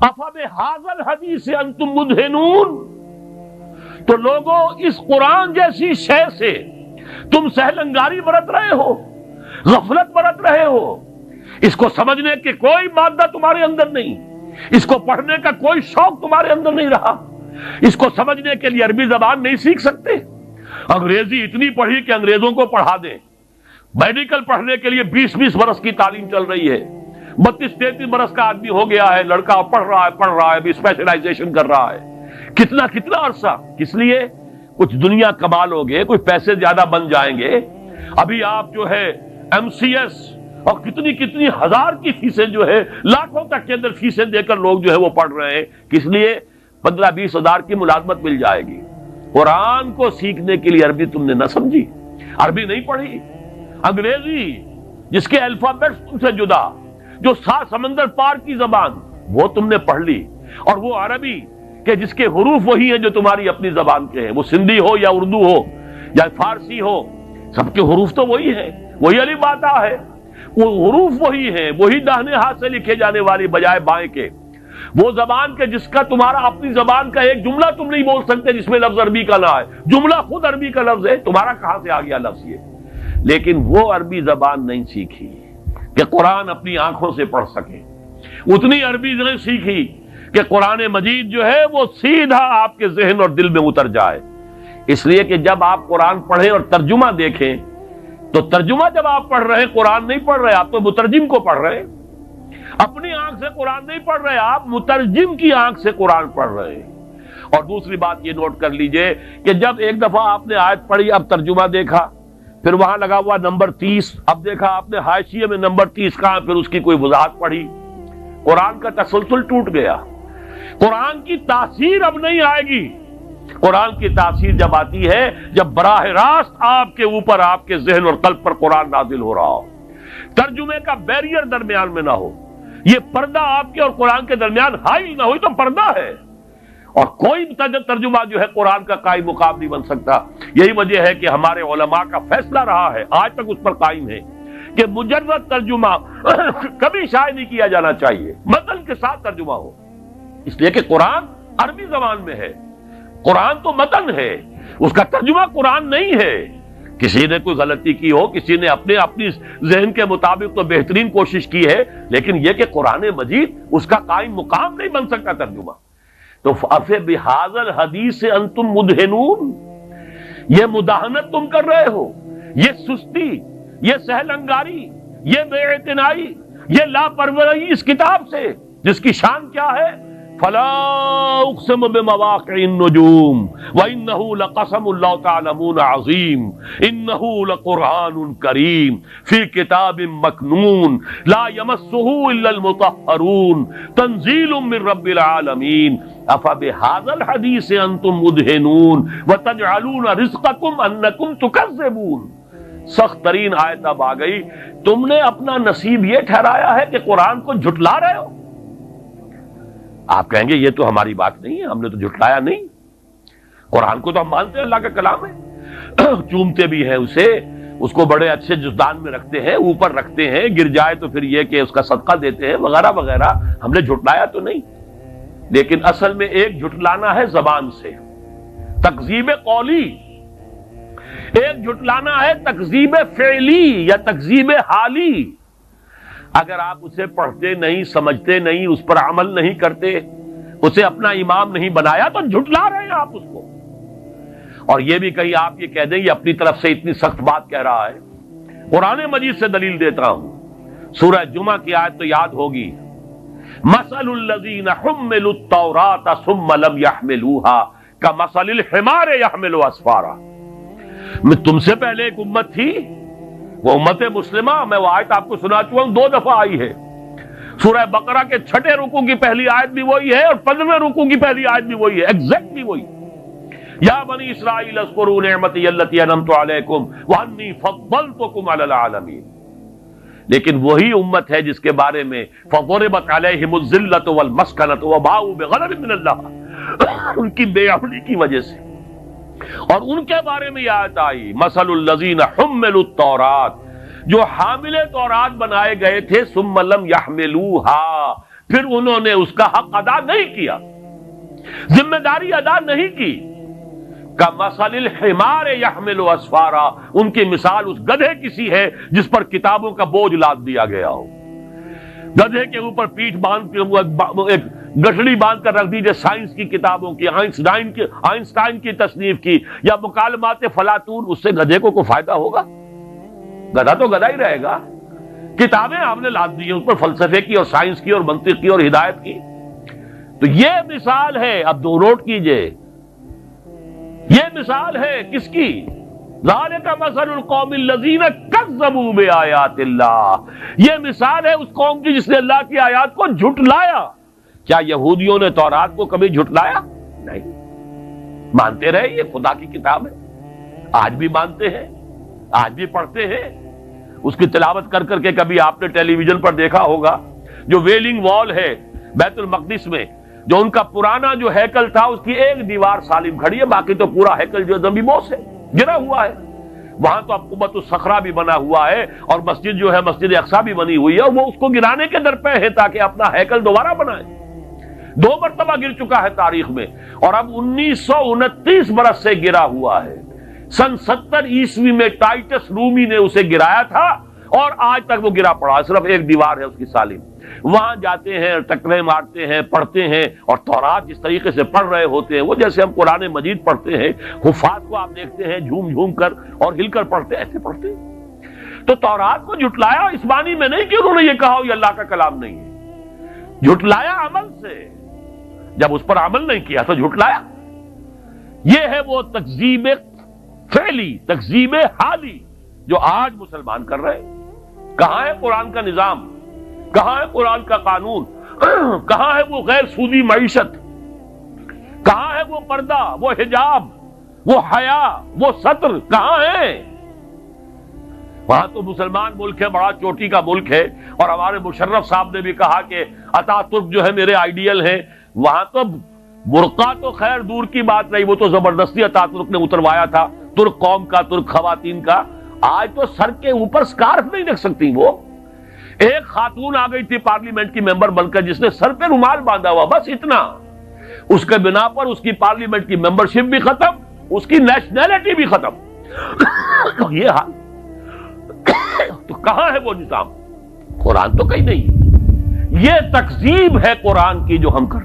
افبہذا الحدیث انتم مدہنون، تو لوگوں اس قرآن جیسی شے سے تم سہلنگاری برت رہے ہو، غفلت برت رہے ہو، اس کو سمجھنے کی کوئی مادہ تمہارے اندر نہیں، اس کو پڑھنے کا کوئی شوق تمہارے اندر نہیں رہا، اس کو سمجھنے کے لیے عربی زبان نہیں سیکھ سکتے، انگریزی اتنی پڑھی کہ انگریزوں کو پڑھا دیں، میڈیکل پڑھنے کے لیے 20 برس کی تعلیم چل رہی ہے، 32-33 برس کا آدمی ہو گیا ہے، لڑکا پڑھ رہا ہے ابھی اسپیشلائزیشن کر رہا ہے، کتنا عرصہ، کس لیے؟ کچھ دنیا کما لو گے، کچھ پیسے زیادہ بن جائیں گے۔ ابھی آپ جو ہے MCS اور کتنی ہزار کی فیسیں جو ہے، لاکھوں تک کے اندر فیسیں دے کر لوگ جو ہے وہ پڑھ رہے ہیں، کس لیے؟ 15-20 ہزار کی ملازمت مل جائے گی۔ قرآن کو سیکھنے کے لیے عربی تم نے نہ سمجھی، عربی نہیں پڑھی، انگریزی جس کے الفابیٹس تم سے جدا، جو 7 سمندر پار کی زبان، وہ تم نے پڑھ لی، اور وہ عربی کہ جس کے حروف وہی ہیں جو تمہاری اپنی زبان کے ہیں، وہ سندھی ہو یا اردو ہو یا فارسی ہو، سب کے حروف تو وہی ہیں، وہی الف با تا ہے، وہ حروف وہی ہیں، وہی داہنے ہاتھ سے لکھے جانے والی بجائے بائیں کے، وہ زبان کے جس کا تمہارا اپنی زبان کا ایک جملہ تم نہیں بول سکتے جس میں لفظ عربی کا نہ ہے، جملہ خود عربی کا لفظ ہے، تمہارا کہاں سے آ گیا لفظ یہ؟ لیکن وہ عربی زبان نہیں سیکھی کہ قرآن اپنی آنکھوں سے پڑھ سکے، اتنی عربی نہیں سیکھی کہ قرآن مجید جو ہے وہ سیدھا آپ کے ذہن اور دل میں اتر جائے۔ اس لیے کہ جب آپ قرآن پڑھیں اور ترجمہ دیکھیں تو ترجمہ جب آپ پڑھ رہے ہیں، قرآن نہیں پڑھ رہے، آپ تو مترجم کو پڑھ رہے ہیں، اپنی آنکھ سے قرآن نہیں پڑھ رہے، آپ مترجم کی آنکھ سے قرآن پڑھ رہے ہیں۔ اور دوسری بات یہ نوٹ کر لیجئے کہ جب ایک دفعہ آپ نے آیت پڑھی، اب ترجمہ دیکھا، پھر وہاں لگا ہوا نمبر 30، اب دیکھا آپ نے حاشیے میں نمبر 30 کہاں، پھر اس کی کوئی وضاحت پڑھی، قرآن کا تسلسل ٹوٹ گیا، قرآن کی تاثیر اب نہیں آئے گی۔ قرآن کی تاثیر جب آتی ہے جب براہ راست آپ کے اوپر، آپ کے ذہن اور قلب پر قرآن نازل ہو رہا ہو، ترجمے کا بیریئر درمیان میں نہ ہو، یہ پردہ آپ کے اور قرآن کے درمیان حائل نہ ہوئی تو پردہ ہے، اور کوئی ترجمہ جو ہے قرآن کا قائم مقام نہیں بن سکتا۔ یہی وجہ ہے کہ ہمارے علماء کا فیصلہ رہا ہے، آج تک اس پر قائم ہے، کہ مجرد ترجمہ کبھی شائع نہیں کیا جانا چاہیے، متن کے ساتھ ترجمہ ہو، اس لیے کہ قرآن عربی زبان میں ہے، قرآن تو متن ہے، اس کا ترجمہ قرآن نہیں ہے۔ کسی نے کوئی غلطی کی ہو، کسی نے اپنی ذہن کے مطابق تو بہترین کوشش کی ہے، لیکن یہ کہ قرآن مجید اس کا قائم مقام نہیں بن سکتا ترجمہ۔ تو فَبِهَذَا الْحَدِيثِ أَنْتُمْ مُدْهِنُونَ، یہ مداہنت تم کر رہے ہو، یہ سستی، یہ سہل انگاری، یہ بے اعتنائی، یہ لاپرواہی اس کتاب سے جس کی شان کیا ہے؟ فَلَا أُقْسِمُ بِمَوَاقِعِ النُّجُومِ وَإِنَّهُ لَقَسَمٌ لَوْ تَعْلَمُونَ عَظِيمٌ إِنَّهُ لَقُرْآنٌ كَرِيمٌ فِي كِتَابٍ مَّكْنُونٍ لَا يَمَسُّهُ إِلَّا الْمُطَهَّرُونَ تَنزِيلٌ مِّن رَّبِّ الْعَالَمِينَ أَفَبِهَذَا الْحَدِيثِ أَنتُم مُّدْهِنُونَ وَتَجْعَلُونَ رِزْقَكُمْ أَنَّكُمْ تُكَذِّبُونَ۔ سخت ترین آیت اب آ گئی، تم نے اپنا نصیب یہ ٹھہرایا ہے کہ قرآن کو جھٹلا رہے ہو۔ آپ کہیں گے یہ تو ہماری بات نہیں ہے، ہم نے تو جھٹلایا نہیں، قرآن کو تو ہم مانتے ہیں، اللہ کا کلام ہے، چومتے بھی ہیں اسے، اس کو بڑے اچھے جزدان میں رکھتے ہیں، اوپر رکھتے ہیں، گر جائے تو پھر یہ کہ اس کا صدقہ دیتے ہیں وغیرہ وغیرہ، ہم نے جھٹلایا تو نہیں۔ لیکن اصل میں ایک جھٹلانا ہے زبان سے، تکذیب قولی، ایک جھٹلانا ہے تکذیب فعلی یا تکذیب حالی۔ اگر آپ اسے پڑھتے نہیں، سمجھتے نہیں، اس پر عمل نہیں کرتے، اسے اپنا امام نہیں بنایا تو جھٹلا رہے ہیں آپ اس کو۔ اور یہ بھی کہیں آپ یہ کہہ دیں یہ اپنی طرف سے اتنی سخت بات کہہ رہا ہے، قرآن مجید سے دلیل دیتا ہوں، سورہ جمعہ کی آیت تو یاد ہوگی، مثل الذین حملوا التوراۃ ثم لم يحملوها کمثل الحمار يحمل اسفارا۔ میں تم سے پہلے ایک امت تھی، وہ امت مسلمہ، میں وہ آیت آپ کو سنا چکا ہوں، 2 دفعہ آئی ہے، سورہ بقرہ کے 6 رکوع کی پہلی آیت بھی وہی ہے اور 15ویں رکوع کی پہلی آیت بھی وہی ہے، ایگزیکٹلی وہی، یا بنی اسرائیل اذکروا نعمتی التی انعمت علیکم وانی فضلتکم علی العالمین۔ لیکن وہی امت ہے جس کے بارے میں فضربت علیہم الذلۃ والمسکنۃ وباؤوا بغضب من اللہ، ان کی بے عملی کی وجہ سے، اور ان کے بارے میں یہ آیت آئی مثل الذین حملوا التوراۃ، جو حامل تورات بنائے گئے تھے، ثم لم یحملوها، پھر انہوں نے اس کا حق ادا نہیں کیا، ذمہ داری ادا نہیں کی۔ کمثل الحمار یحمل اسفارا، ان کی مثال اس گدھے کی سی ہے جس پر کتابوں کا بوجھ لاد دیا گیا ہو۔ گدھے کے اوپر پیٹھ باندھ کے ایک گٹھڑی باندھ کر رکھ دیجیے سائنس کی کتابوں کی، آئنسٹائن کی تصنیف کی یا مکالمات فلاطون، اس سے گدھے کو کوئی فائدہ ہوگا؟ گدھا تو گدھا ہی رہے گا۔ کتابیں آپ نے لاد دی ہیں اس پر فلسفے کی اور سائنس کی اور منطق کی اور ہدایت کی۔ تو یہ مثال ہے، اب دو نوٹ کیجئے، یہ مثال ہے کس کی؟ ذالک مثل القوم الذین کذبوا بآیات اللہ، یہ مثال ہے اس قوم کی جس نے اللہ کی آیات کو جھٹلایا۔ کیا یہودیوں نے تورات کو کبھی جھٹلایا؟ نہیں، مانتے رہے یہ خدا کی کتاب ہے، آج بھی مانتے ہیں، آج بھی پڑھتے ہیں اس کی تلاوت کر کر کے۔ کبھی آپ نے ٹیلی ویژن پر دیکھا ہوگا جو ویلنگ وال ہے بیت المقدس میں، جو ان کا پرانا جو ہیکل تھا اس کی ایک دیوار سالم کھڑی ہے، باقی تو پورا ہیکل جو زمین بوس ہے، گرا ہوا ہے۔ وہاں تو اب قبۃ الصخرہ بھی بنا ہوا ہے اور مسجد جو ہے مسجد اقصیٰ بھی بنی ہوئی ہے، اور وہ اس کو گرانے کے درپے ہے تاکہ اپنا ہیکل دوبارہ بنائے۔ 2 مرتبہ گر چکا ہے تاریخ میں، اور اب 1929 برس سے گرا ہوا ہے۔ سن 70 عیسوی میں ٹائٹس رومی نے اسے گرایا تھا اور آج تک وہ گرا پڑا، صرف ایک دیوار ہے اس کی سالم۔ وہاں جاتے ہیں، ٹکرے مارتے ہیں، پڑھتے ہیں، اور تورات جس طریقے سے پڑھ رہے ہوتے ہیں وہ جیسے ہم قرآن مجید پڑھتے ہیں، حفاظ کو آپ دیکھتے ہیں جھوم جھوم کر اور ہل کر پڑھتے ہیں، ایسے پڑھتے ہیں۔ تو تورات کو جھٹلایا اس معنی میں نہیں کہ انہوں نے یہ کہا یہ اللہ کا کلام نہیں ہے، جھٹلایا عمل سے، جب اس پر عمل نہیں کیا تو جھٹلایا۔ یہ ہے وہ تکذیب فعلی، تکذیب حالی جو آج مسلمان کر رہے ہیں۔ کہاں ہے قرآن کا نظام؟ کہاں ہے قرآن کا قانون؟ کہاں ہے وہ غیر سودی معیشت؟ کہاں ہے وہ پردہ، وہ حجاب، وہ حیا، وہ ستر؟ کہاں ہے؟ وہاں تو مسلمان ملک ہے، بڑا چوٹی کا ملک ہے، اور ہمارے مشرف صاحب نے بھی کہا کہ اتا ترک جو ہے میرے آئیڈیل ہیں۔ وہاں تو برقع تو خیر دور کی بات نہیں، وہ تو زبردستی اتا ترک نے اتروایا تھا، ترک قوم کا، ترک خواتین کا۔ آج تو سر کے اوپر سکارف نہیں رکھ سکتی وہ۔ ایک خاتون آ گئی تھی پارلیمنٹ کی ممبر بن کر جس نے سر پہ رومال باندھا ہوا، بس اتنا، اس کے بنا پر اس کی پارلیمنٹ کی ممبرشپ بھی ختم، اس کی نیشنلٹی بھی ختم۔ یہ حال تو کہاں ہے وہ نظام؟ قرآن تو کہیں نہیں۔ یہ تکذیب ہے قرآن کی جو ہم کر